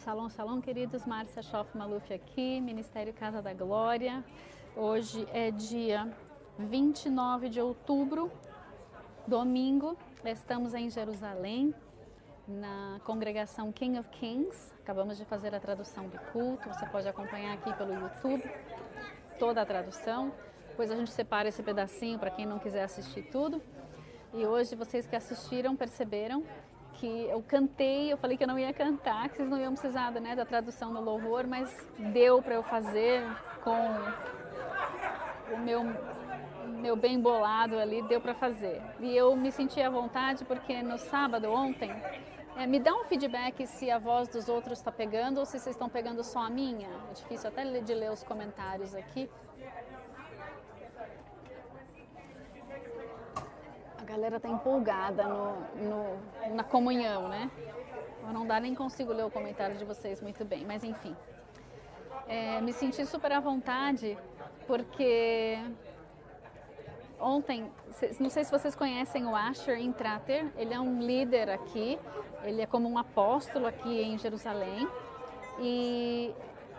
Shalom, shalom, queridos. Márcia Schoff Maluf aqui, Ministério Casa da Glória. Hoje é dia 29 de outubro, domingo. Estamos em Jerusalém, na congregação King of Kings. Acabamos de fazer a tradução do culto. Você pode acompanhar aqui pelo YouTube toda a tradução. Depois a gente separa esse pedacinho para quem não quiser assistir tudo. E hoje vocês que assistiram perceberam que eu cantei, eu falei que eu não ia cantar, que vocês não iam precisar, né, da tradução no louvor, mas deu para eu fazer com o meu bem bolado ali, deu para fazer. E eu me senti à vontade porque no sábado, ontem, me dá um feedback se a voz dos outros está pegando ou se vocês estão pegando só a minha. É difícil até de ler os comentários aqui. A galera tá empolgada na comunhão, né? Eu não dá, nem consigo ler o comentário de vocês muito bem, mas enfim. Me senti super à vontade porque ontem, não sei se vocês conhecem o Asher Intrater, ele é um líder aqui, ele é como um apóstolo aqui em Jerusalém e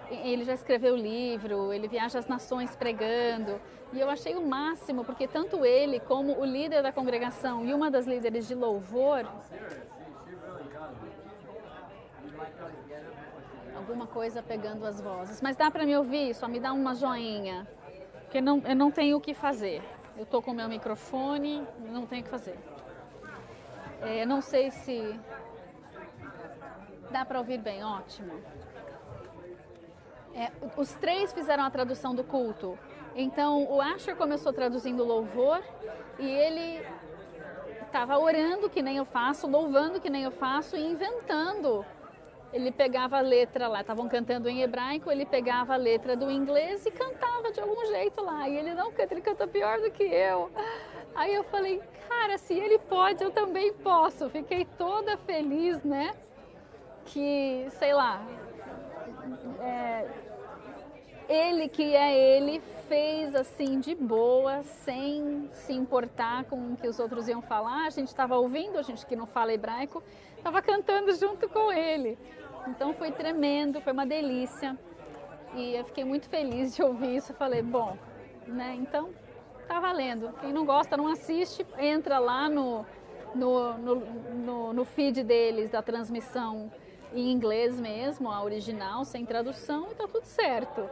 ele já escreveu livro, ele viaja às nações pregando. E eu achei o máximo, porque tanto ele como o líder da congregação e uma das líderes de louvor... Alguma coisa pegando as vozes. Mas dá para me ouvir? Só me dá uma joinha. Porque eu não tenho o que fazer. Eu estou com o meu microfone, não tenho o que fazer. Não sei se... Dá para ouvir bem, ótimo. Os três fizeram a tradução do culto. Então o Asher começou traduzindo louvor e ele estava orando que nem eu faço, louvando que nem eu faço e inventando. Ele pegava a letra lá, estavam cantando em hebraico, ele pegava a letra do inglês e cantava de algum jeito lá. E ele não canta, ele canta pior do que eu. Aí eu falei, cara, se ele pode, eu também posso. Fiquei toda feliz, né? Que, sei lá... Ele que é ele, fez assim de boa, sem se importar com o que os outros iam falar. A gente estava ouvindo, a gente que não fala hebraico, estava cantando junto com ele. Então foi tremendo, foi uma delícia. E eu fiquei muito feliz de ouvir isso. Eu falei, bom, né, então tá valendo. Quem não gosta, não assiste, entra lá no feed deles, da transmissão em inglês mesmo, a original, sem tradução, e tá tudo certo.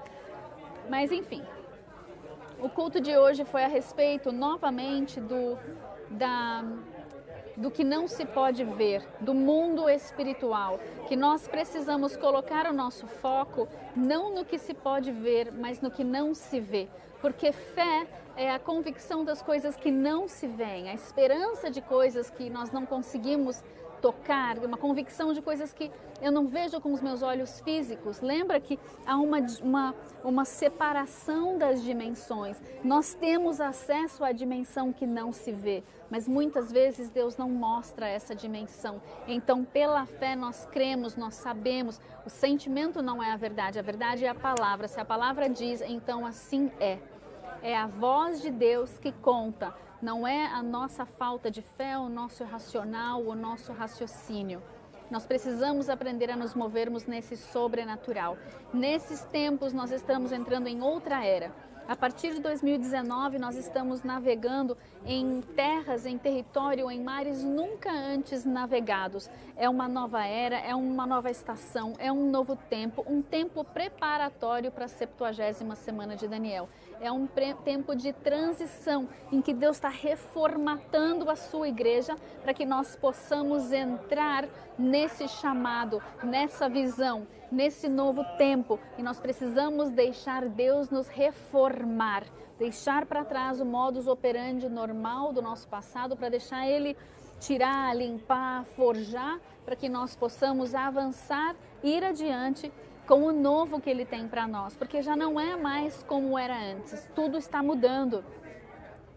Mas enfim, o culto de hoje foi a respeito novamente do que não se pode ver, do mundo espiritual, que nós precisamos colocar o nosso foco não no que se pode ver, mas no que não se vê, porque fé é a convicção das coisas que não se veem, a esperança de coisas que nós não conseguimos tocar, uma convicção de coisas que eu não vejo com os meus olhos físicos. Lembra que há uma separação das dimensões. Nós temos acesso à dimensão que não se vê, mas muitas vezes Deus não mostra essa dimensão. Então, pela fé, nós cremos, nós sabemos. O sentimento não é a verdade é a palavra. Se a palavra diz, então assim é. É a voz de Deus que conta. Não é a nossa falta de fé, o nosso racional, o nosso raciocínio. Nós precisamos aprender a nos movermos nesse sobrenatural. Nesses tempos, nós estamos entrando em outra era. A partir de 2019, nós estamos navegando em terras, em território, em mares nunca antes navegados. É uma nova era, é uma nova estação, é um novo tempo, um tempo preparatório para a 70ª semana de Daniel. É um tempo de transição em que Deus está reformatando a sua igreja para que nós possamos entrar nesse chamado, nessa visão, nesse novo tempo. E nós precisamos deixar Deus nos reformar, deixar para trás o modus operandi normal do nosso passado para deixar Ele tirar, limpar, forjar, para que nós possamos avançar, ir adiante com o novo que Ele tem para nós, porque já não é mais como era antes, tudo está mudando.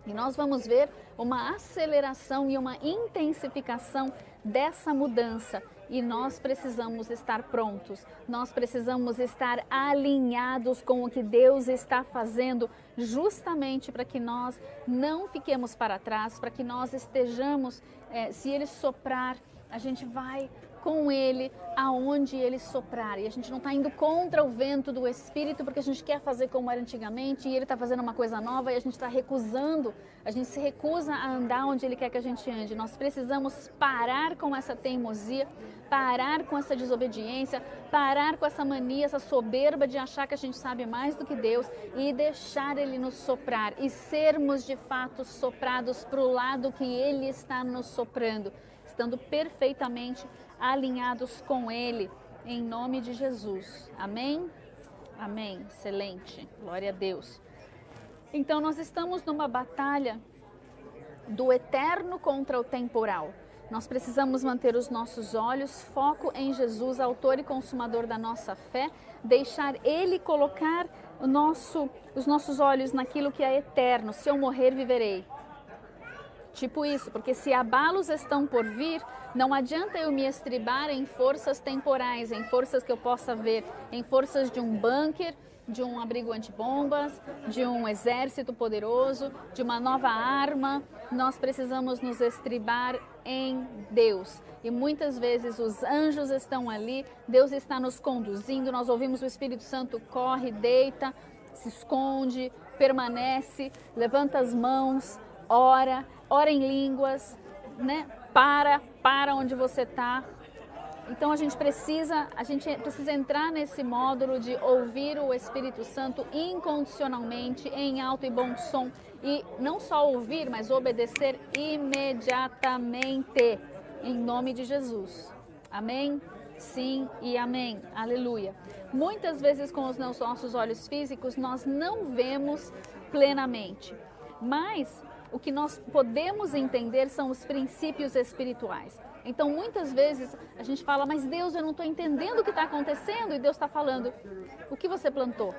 E nós vamos ver uma aceleração e uma intensificação dessa mudança. E nós precisamos estar prontos, nós precisamos estar alinhados com o que Deus está fazendo, justamente para que nós não fiquemos para trás, para que nós estejamos, se Ele soprar, a gente vai com Ele aonde Ele soprar. E a gente não está indo contra o vento do Espírito porque a gente quer fazer como era antigamente e Ele está fazendo uma coisa nova e a gente está recusando, a gente se recusa a andar onde Ele quer que a gente ande. Nós precisamos parar com essa teimosia, parar com essa desobediência, parar com essa mania, essa soberba de achar que a gente sabe mais do que Deus e deixar Ele nos soprar e sermos de fato soprados para o lado que Ele está nos soprando, estando perfeitamente alinhados com Ele, em nome de Jesus. Amém? Amém. Excelente. Glória a Deus. Então, nós estamos numa batalha do eterno contra o temporal. Nós precisamos manter os nossos olhos, foco em Jesus, autor e consumador da nossa fé, deixar Ele colocar os nossos olhos naquilo que é eterno. Se eu morrer, viverei. Tipo isso, porque se abalos estão por vir, não adianta eu me estribar em forças temporais, em forças que eu possa ver, em forças de um bunker, de um abrigo antibombas, de um exército poderoso, de uma nova arma. Nós precisamos nos estribar em Deus. E muitas vezes os anjos estão ali, Deus está nos conduzindo, nós ouvimos o Espírito Santo, corre, deita, se esconde, permanece, levanta as mãos, ora em línguas, né? Para onde você está. Então a gente precisa entrar nesse módulo de ouvir o Espírito Santo incondicionalmente, em alto e bom som. E não só ouvir, mas obedecer imediatamente, em nome de Jesus. Amém? Sim e amém. Aleluia. Muitas vezes com os nossos olhos físicos nós não vemos plenamente, mas o que nós podemos entender são os princípios espirituais. Então, muitas vezes a gente fala, mas Deus, eu não estou entendendo o que está acontecendo. E Deus está falando, o que você plantou?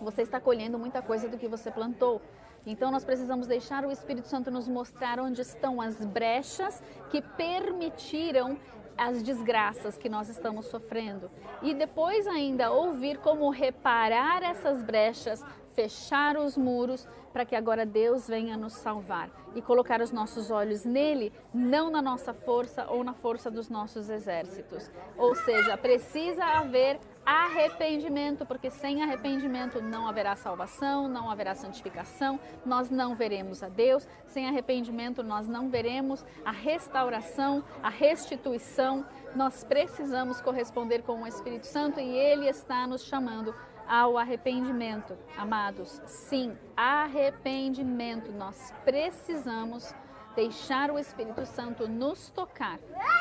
Você está colhendo muita coisa do que você plantou. Então, nós precisamos deixar o Espírito Santo nos mostrar onde estão as brechas que permitiram as desgraças que nós estamos sofrendo. E depois ainda ouvir como reparar essas brechas, fechar os muros, para que agora Deus venha nos salvar e colocar os nossos olhos nele, não na nossa força ou na força dos nossos exércitos. Ou seja, precisa haver arrependimento, porque sem arrependimento não haverá salvação, não haverá santificação, nós não veremos a Deus. Sem arrependimento nós não veremos a restauração, a restituição. Nós precisamos corresponder com o Espírito Santo e Ele está nos chamando ao arrependimento, amados. Sim, arrependimento. Nós precisamos deixar o Espírito Santo nos tocar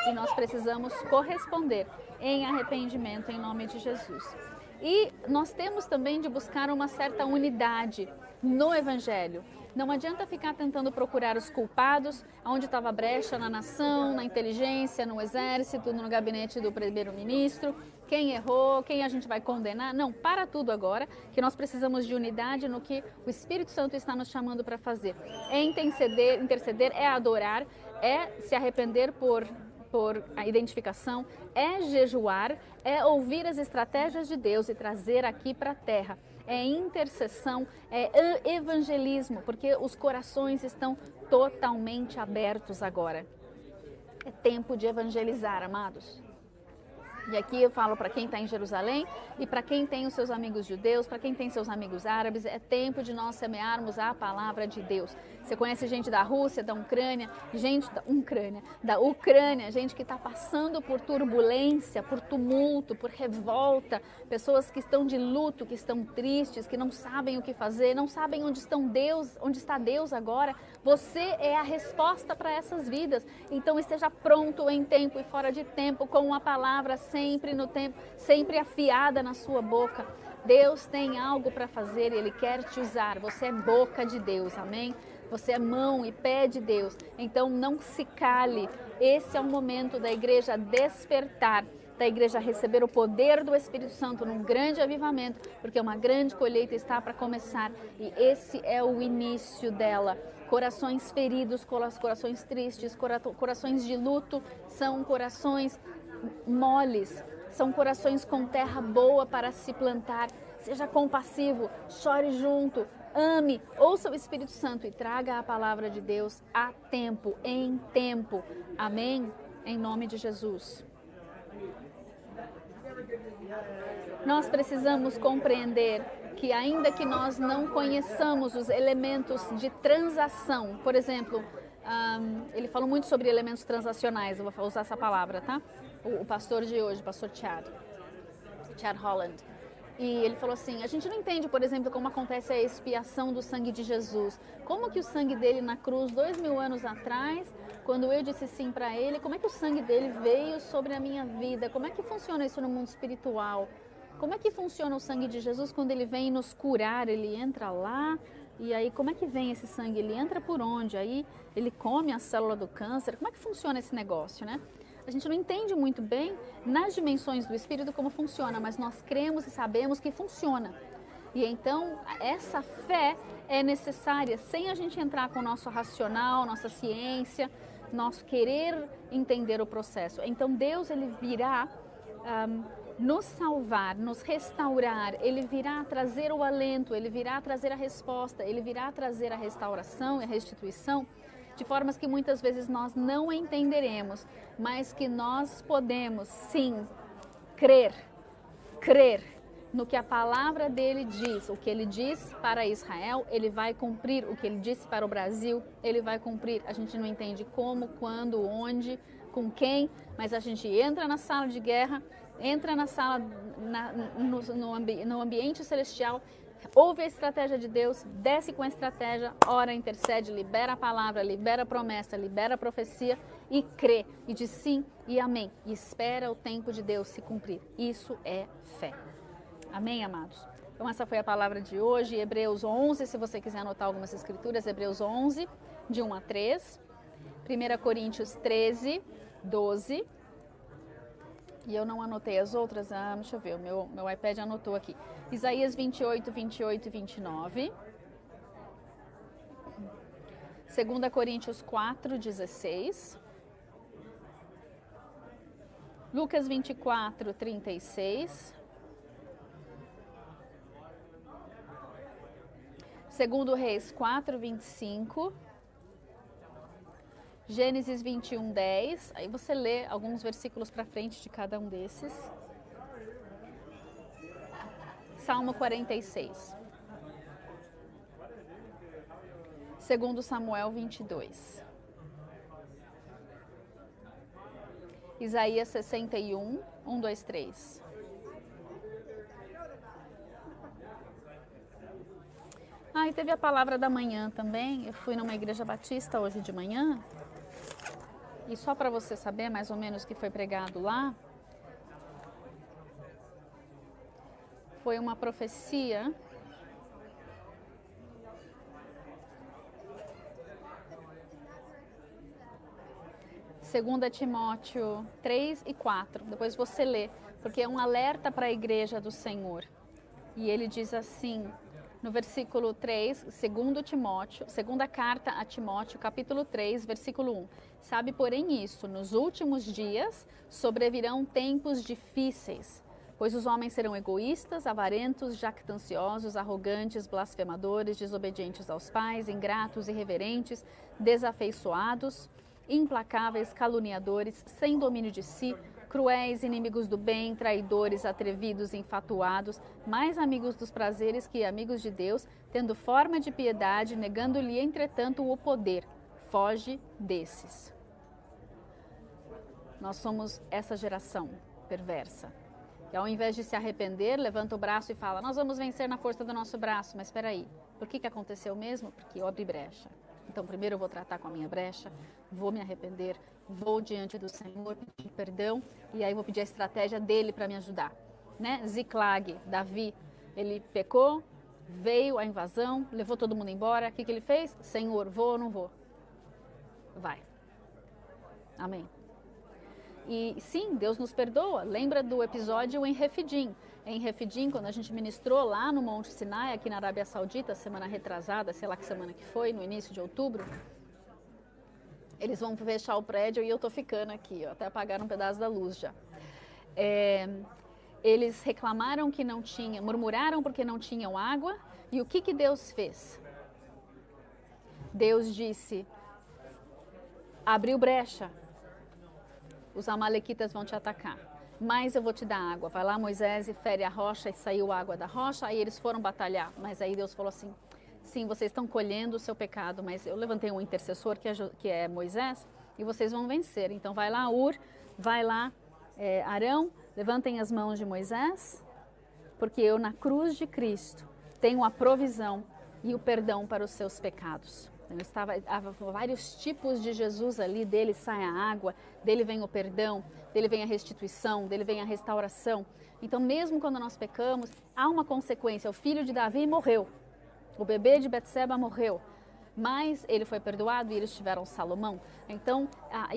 e nós precisamos corresponder em arrependimento em nome de Jesus. E nós temos também de buscar uma certa unidade no Evangelho. Não adianta ficar tentando procurar os culpados, onde estava a brecha na nação, na inteligência, no exército, no gabinete do primeiro-ministro, quem errou, quem a gente vai condenar. Não, para tudo agora, que nós precisamos de unidade no que o Espírito Santo está nos chamando para fazer. É interceder, é adorar, é se arrepender por a identificação, é jejuar, é ouvir as estratégias de Deus e trazer aqui para a terra. É intercessão, é evangelismo, porque os corações estão totalmente abertos agora. É tempo de evangelizar, amados. E aqui eu falo para quem está em Jerusalém e para quem tem os seus amigos judeus, para quem tem seus amigos árabes, é tempo de nós semearmos a palavra de Deus. Você conhece gente da Rússia, da Ucrânia, gente que está passando por turbulência, por tumulto, por revolta, pessoas que estão de luto, que estão tristes, que não sabem o que fazer, não sabem onde está Deus agora. Você é a resposta para essas vidas. Então esteja pronto em tempo e fora de tempo, com a palavra sempre no tempo, sempre afiada na sua boca. Deus tem algo para fazer e Ele quer te usar. Você é boca de Deus, amém? Você é mão e pé de Deus. Então não se cale. Esse é o momento da igreja despertar, da igreja receber o poder do Espírito Santo num grande avivamento, porque uma grande colheita está para começar e esse é o início dela. Corações feridos, corações tristes, corações de luto, são corações moles, são corações com terra boa para se plantar. Seja compassivo, chore junto, ame, ouça o Espírito Santo e traga a palavra de Deus a tempo, em tempo. Amém? em nome de Jesus. Nós precisamos compreender que ainda que nós não conheçamos os elementos de transação, por exemplo, ele falou muito sobre elementos transacionais, eu vou usar essa palavra, tá? O pastor de hoje, o pastor Chad Holland. E ele falou assim, a gente não entende, por exemplo, como acontece a expiação do sangue de Jesus. Como que o sangue dele na cruz, 2000 anos atrás, quando eu disse sim para ele, como é que o sangue dele veio sobre a minha vida? Como é que funciona isso no mundo espiritual? Como é que funciona o sangue de Jesus quando ele vem nos curar? Ele entra lá e aí como é que vem esse sangue? Ele entra por onde? Aí ele come a célula do câncer? Como é que funciona esse negócio, né? A gente não entende muito bem nas dimensões do Espírito como funciona, mas nós cremos e sabemos que funciona. E então, essa fé é necessária, sem a gente entrar com o nosso racional, nossa ciência, nosso querer entender o processo. Então, Deus, ele virá nos salvar, nos restaurar, ele virá trazer o alento, ele virá trazer a resposta, ele virá trazer a restauração e a restituição, de formas que muitas vezes nós não entenderemos, mas que nós podemos sim crer no que a palavra dele diz. O que ele diz para Israel, ele vai cumprir. O que ele disse para o Brasil, ele vai cumprir. A gente não entende como, quando, onde, com quem, mas a gente entra na sala de guerra, entra na sala, no ambiente celestial, ouve a estratégia de Deus, desce com a estratégia, ora, intercede, libera a palavra, libera a promessa, libera a profecia e crê, e diz sim e amém. E espera o tempo de Deus se cumprir. Isso é fé. Amém, amados? Então essa foi a palavra de hoje, Hebreus 11, se você quiser anotar algumas escrituras, Hebreus 11, de 1 a 3, 1 Coríntios 13, 12, e eu não anotei as outras, deixa eu ver, o meu iPad anotou aqui. Isaías 28, 28 e 29. 2 Coríntios 4, 16. Lucas 24, 36. 2 Reis 4, 25. Gênesis 21, 10, aí você lê alguns versículos para frente de cada um desses. Salmo 46. 2 Samuel 22. Isaías 61, 1, 2, 3. E teve a palavra da manhã também. Eu fui numa igreja batista hoje de manhã. E só para você saber mais ou menos o que foi pregado lá, foi uma profecia Segunda Timóteo 3 e 4. Depois você lê, porque é um alerta para a igreja do Senhor. E ele diz assim, no versículo 3, segunda carta a Timóteo, capítulo 3, versículo 1. Sabe, porém, isso, nos últimos dias sobrevirão tempos difíceis, pois os homens serão egoístas, avarentos, jactanciosos, arrogantes, blasfemadores, desobedientes aos pais, ingratos, irreverentes, desafeiçoados, implacáveis, caluniadores, sem domínio de si, cruéis, inimigos do bem, traidores, atrevidos, infatuados, mais amigos dos prazeres que amigos de Deus, tendo forma de piedade, negando-lhe, entretanto, o poder. Foge desses. Nós somos essa geração perversa. E ao invés de se arrepender, levanta o braço e fala, nós vamos vencer na força do nosso braço. Mas espera aí, por que aconteceu mesmo? Porque eu abri brecha. Então, primeiro eu vou tratar com a minha brecha, vou me arrepender, vou diante do Senhor pedir perdão e aí vou pedir a estratégia dele para me ajudar. Né? Ziclag, Davi, ele pecou, veio a invasão, levou todo mundo embora. O que ele fez? Senhor, vou ou não vou? Vai. Amém. E sim, Deus nos perdoa. Lembra do episódio em Refidim. Em Refidim, quando a gente ministrou lá no Monte Sinai, aqui na Arábia Saudita, semana retrasada, sei lá que semana que foi, no início de outubro, eles vão fechar o prédio e eu tô ficando aqui, ó, até apagaram um pedaço da luz já. Eles reclamaram que não tinha, murmuraram porque não tinham água, e o que Deus fez? Deus disse, abriu brecha. os amalequitas vão te atacar, mas eu vou te dar água. Vai lá, Moisés, e fere a rocha, e saiu água da rocha, aí eles foram batalhar. Mas aí Deus falou assim, sim, vocês estão colhendo o seu pecado, mas eu levantei um intercessor, que é Moisés, e vocês vão vencer. Então vai lá, vai lá, Arão, levantem as mãos de Moisés, porque eu na cruz de Cristo tenho a provisão e o perdão para os seus pecados. Havia vários tipos de Jesus ali, dele sai a água, dele vem o perdão, dele vem a restituição, dele vem a restauração. Então mesmo quando nós pecamos, há uma consequência. O filho de Davi morreu, o bebê de Betseba morreu, mas ele foi perdoado e eles tiveram Salomão. Então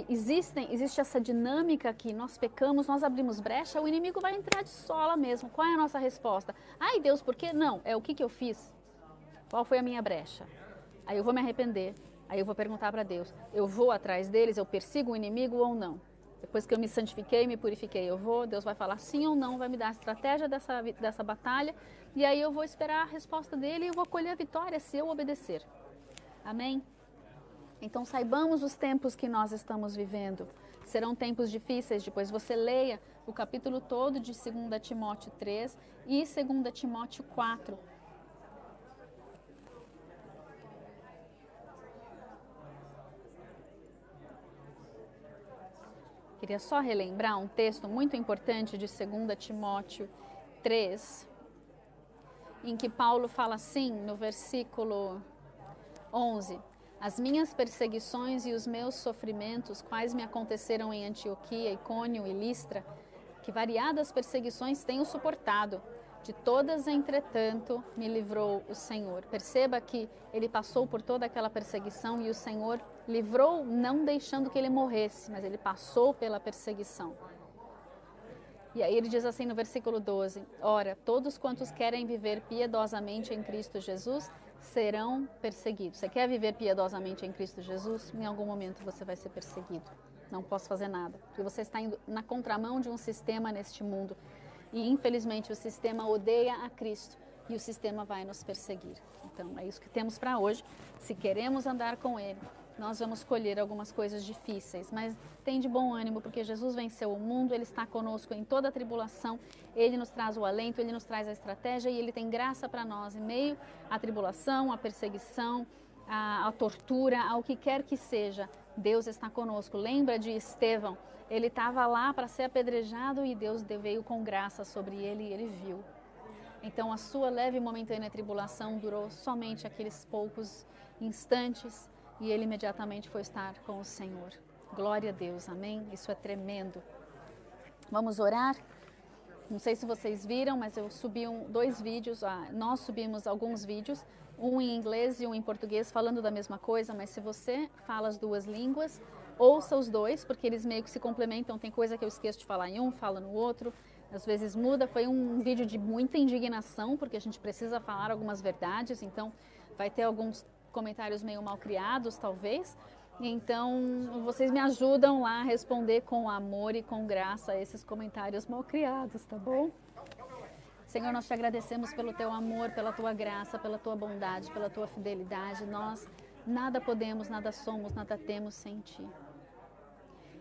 existe essa dinâmica que nós pecamos, nós abrimos brecha, o inimigo vai entrar de sola mesmo. Qual é a nossa resposta? Ai Deus, por que não? É o que eu fiz? Qual foi a minha brecha? Aí eu vou me arrepender, aí eu vou perguntar para Deus, eu vou atrás deles, eu persigo o inimigo ou não? Depois que eu me santifiquei, me purifiquei, Deus vai falar sim ou não, vai me dar a estratégia dessa batalha, e aí eu vou esperar a resposta dele e eu vou colher a vitória se eu obedecer. Amém? Então saibamos os tempos que nós estamos vivendo. Serão tempos difíceis, depois você leia o capítulo todo de 2 Timóteo 3 e 2 Timóteo 4. Queria só relembrar um texto muito importante de 2 Timóteo 3, em que Paulo fala assim, no versículo 11, as minhas perseguições e os meus sofrimentos, quais me aconteceram em Antioquia, Icônio e Listra, que variadas perseguições tenho suportado, de todas, entretanto, me livrou o Senhor. Perceba que ele passou por toda aquela perseguição e o Senhor livrou, não deixando que ele morresse, mas ele passou pela perseguição. E aí ele diz assim no versículo 12, ora, todos quantos querem viver piedosamente em Cristo Jesus serão perseguidos. Você quer viver piedosamente em Cristo Jesus? Em algum momento você vai ser perseguido. Não posso fazer nada, porque você está indo na contramão de um sistema neste mundo. E infelizmente o sistema odeia a Cristo e o sistema vai nos perseguir. Então é isso que temos para hoje. Se queremos andar com Ele, nós vamos colher algumas coisas difíceis, mas tem de bom ânimo, porque Jesus venceu o mundo, Ele está conosco em toda a tribulação, Ele nos traz o alento, Ele nos traz a estratégia e Ele tem graça para nós em meio à tribulação, à perseguição, à tortura, ao que quer que seja. Deus está conosco. Lembra de Estevão? Ele estava lá para ser apedrejado e Deus veio com graça sobre ele e ele viu. Então a sua leve e momentânea tribulação durou somente aqueles poucos instantes e ele imediatamente foi estar com o Senhor. Glória a Deus, amém? Isso é tremendo. Vamos orar? Não sei se vocês viram, mas eu subi dois vídeos, nós subimos alguns vídeos, um em inglês e um em português, falando da mesma coisa, mas se você fala as duas línguas, ouça os dois, porque eles meio que se complementam, tem coisa que eu esqueço de falar em um, fala no outro, às vezes muda. Foi um vídeo de muita indignação, porque a gente precisa falar algumas verdades, então vai ter alguns comentários meio mal criados, talvez. Então, vocês me ajudam lá a responder com amor e com graça a esses comentários mal criados, tá bom? Senhor, nós te agradecemos pelo teu amor, pela tua graça, pela tua bondade, pela tua fidelidade. Nós nada podemos, nada somos, nada temos sem ti.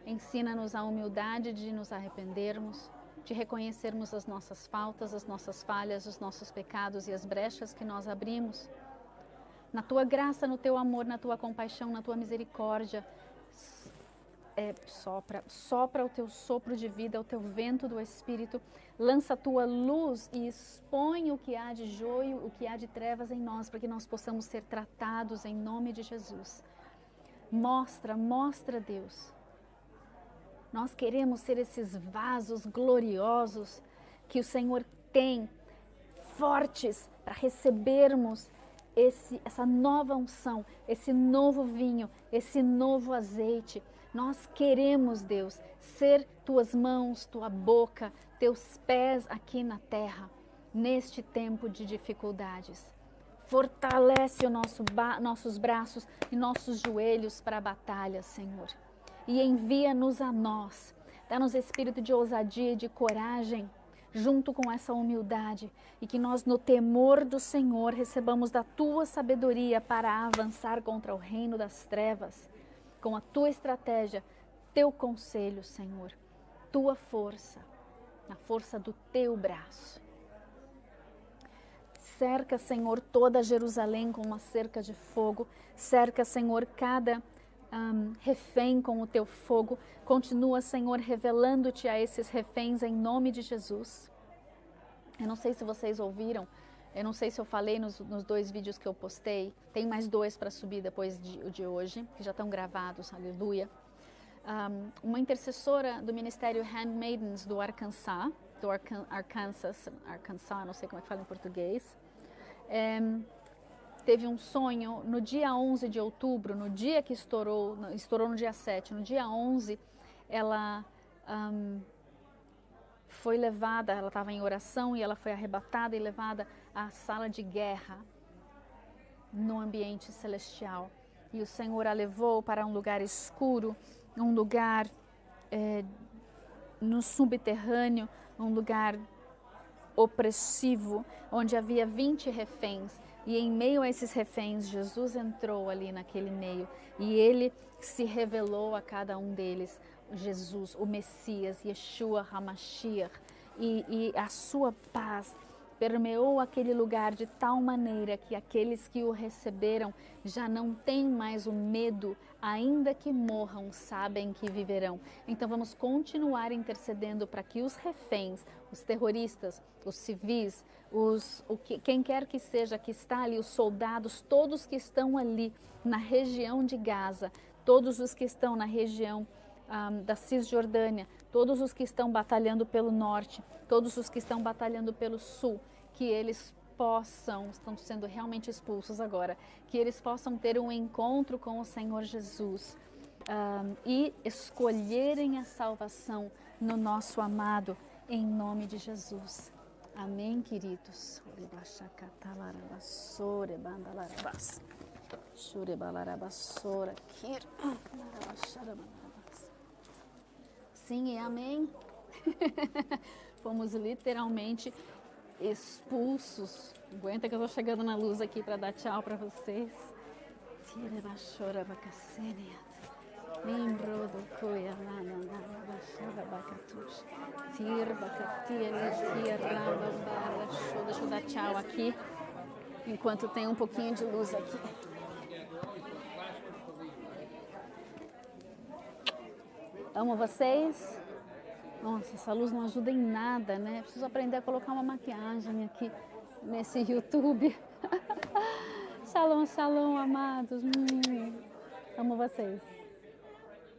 Ensina-nos a humildade de nos arrependermos, de reconhecermos as nossas faltas, as nossas falhas, os nossos pecados e as brechas que nós abrimos. Na tua graça, no teu amor, na tua compaixão, na tua misericórdia, sopra o teu sopro de vida, o teu vento do Espírito, lança a tua luz e expõe o que há de joio, o que há de trevas em nós, para que nós possamos ser tratados em nome de Jesus. Mostra, Deus. Nós queremos ser esses vasos gloriosos que o Senhor tem, fortes, para recebermos essa nova unção, esse novo vinho, esse novo azeite. Nós queremos, Deus, ser tuas mãos, tua boca, teus pés aqui na terra, neste tempo de dificuldades. Fortalece nossos braços e nossos joelhos para a batalha, Senhor. E envia-nos a nós. Dá-nos espírito de ousadia e de coragem, junto com essa humildade, e que nós, no temor do Senhor, recebamos da tua sabedoria para avançar contra o reino das trevas, com a tua estratégia, teu conselho, Senhor, tua força, a força do teu braço. Cerca, Senhor, toda Jerusalém com uma cerca de fogo. Cerca, Senhor, cada refém com o teu fogo. Continua, Senhor, revelando-te a esses reféns em nome de Jesus. Eu não sei se vocês ouviram, eu não sei se eu falei nos 2 vídeos que eu postei. Tem mais 2 para subir depois de hoje, que já estão gravados, aleluia. Uma intercessora do Ministério Handmaidens do Arkansas, não sei como é que fala em português, teve um sonho no dia 11 de outubro, no dia que estourou no dia 7, no dia 11, ela foi levada, ela estava em oração e ela foi arrebatada e levada à sala de guerra no ambiente celestial. E o Senhor a levou para um lugar escuro, um lugar no subterrâneo, um lugar opressivo, onde havia 20 reféns. E em meio a esses reféns, Jesus entrou ali naquele meio e ele se revelou a cada um deles. Jesus, o Messias, Yeshua HaMashiach, e a sua paz permeou aquele lugar de tal maneira que aqueles que o receberam já não têm mais o medo, ainda que morram, sabem que viverão. Então vamos continuar intercedendo para que os reféns, os terroristas, os civis, quem quer que seja que está ali, os soldados, todos que estão ali na região de Gaza, todos os que estão na região da Cisjordânia, todos os que estão batalhando pelo norte, todos os que estão batalhando pelo sul, que eles estão sendo realmente expulsos agora, que eles possam ter um encontro com o Senhor Jesus e escolherem a salvação no nosso amado, em nome de Jesus. Amém, queridos. Sim e amém. Fomos literalmente expulsos. Aguenta que eu tô chegando na luz aqui para dar tchau para vocês. Deixa eu dar tchau aqui, enquanto tem um pouquinho de luz aqui. Amo vocês. Nossa, essa luz não ajuda em nada, né? Preciso aprender a colocar uma maquiagem aqui nesse YouTube. Shalom, shalom, amados. Amo vocês.